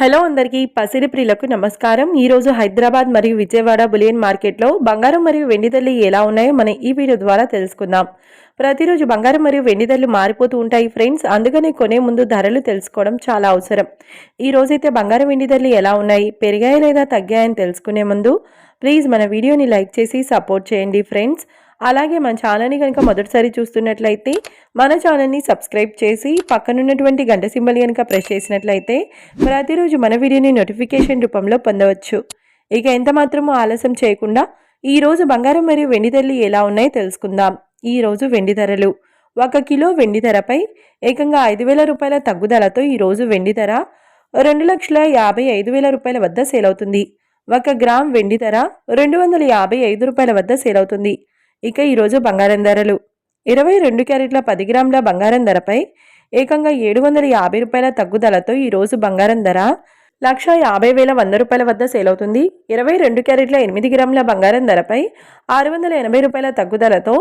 Hello అందరికీ పసిడి ప్రియులకు నమస్కారం। ఈ రోజు హైదరాబాద్ మరియు విజయవాడ బులియన్ మార్కెట్లో బంగారం మరియు వెండి ధరలు ఎలా ఉన్నాయో మనం ఈ వీడియో ద్వారా తెలుసుకుందాం। ప్రతిరోజు బంగారం మరియు వెండి ధరలు మారిపోతూ ఉంటాయి ఫ్రెండ్స్, అందుకనే కొనే ముందు ధరలు తెలుసుకోవడం చాలా అవసరం। ఈ రోజైతే బంగారం వెండి ధరలు ఎలా ఉన్నాయి, పెరిగాయా లేదా తగ్గాయని తెలుసుకునే ముందు ప్లీజ్ మన వీడియోని లైక్ చేసి సపోర్ట్ చేయండి ఫ్రెండ్స్। అలాగే మన ఛానల్ని కనుక మొదటిసారి చూస్తున్నట్లయితే మన ఛానల్ని సబ్స్క్రైబ్ చేసి పక్కనున్నటువంటి గంట సింబల్ కనుక ప్రెస్ చేసినట్లయితే ప్రతిరోజు మన వీడియోని నోటిఫికేషన్ రూపంలో పొందవచ్చు। ఇక ఎంత మాత్రమూ ఆలస్యం చేయకుండా ఈ రోజు బంగారం మరియు వెండి ధరలు ఎలా ఉన్నాయో తెలుసుకుందాం। ఈ రోజు వెండి ధరలు 1 కిలో వెండి ధరపై ఏకంగా 5,000 రూపాయల తగ్గుదలతో ఈ రోజు వెండి ధర 2,55,000 రూపాయల వద్ద సేల్ అవుతుంది। 1 గ్రామ్ వెండి ధర 255 రూపాయల వద్ద సేల్ అవుతుంది। ఇక ఈరోజు బంగారం ధరలు 22 క్యారెట్ల 10 గ్రాముల బంగారం ధరపై ఏకంగా 750 రూపాయల తగ్గుదలతో ఈరోజు బంగారం ధర 1,50,100 రూపాయల వద్ద సేల్ అవుతుంది। 22 క్యారెట్ల 8 గ్రాముల బంగారం ధరపై 680 రూపాయల తగ్గుదలతో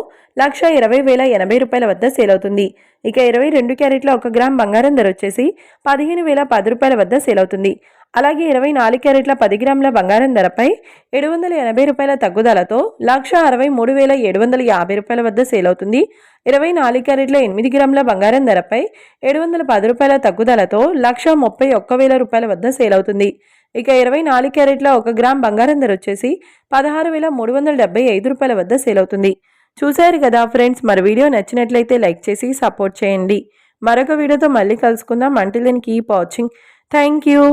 1,20,080 రూపాయల వద్ద సేల్ అవుతుంది। ఇక 22 క్యారెట్ల 1 గ్రామ్ బంగారం ధర వచ్చేసి 15,010 రూపాయల వద్ద సేల్ అవుతుంది। అలాగే 24 క్యారెట్ల 10 గ్రాముల బంగారం ధరపై 780 రూపాయల తగ్గుదలతో 1,63,750 రూపాయల వద్ద సేల్ అవుతుంది। 24 క్యారెట్ల 8 గ్రాముల బంగారం ధరపై 710 రూపాయల తగ్గుదలతో 1,31,000 రూపాయల వద్ద సేల్ అవుతుంది। ఇక 24 క్యారెట్ల 1 గ్రామ్ బంగారం ధర వచ్చేసి 16,375 రూపాయల వద్ద సేల్ అవుతుంది। చూశారు కదా ఫ్రెండ్స్, మరి వీడియో నచ్చినట్లయితే లైక్ చేసి సపోర్ట్ చేయండి। మరొక వీడియోతో మళ్ళీ కలుసుకుందాం। Until then keep watching. Thank you.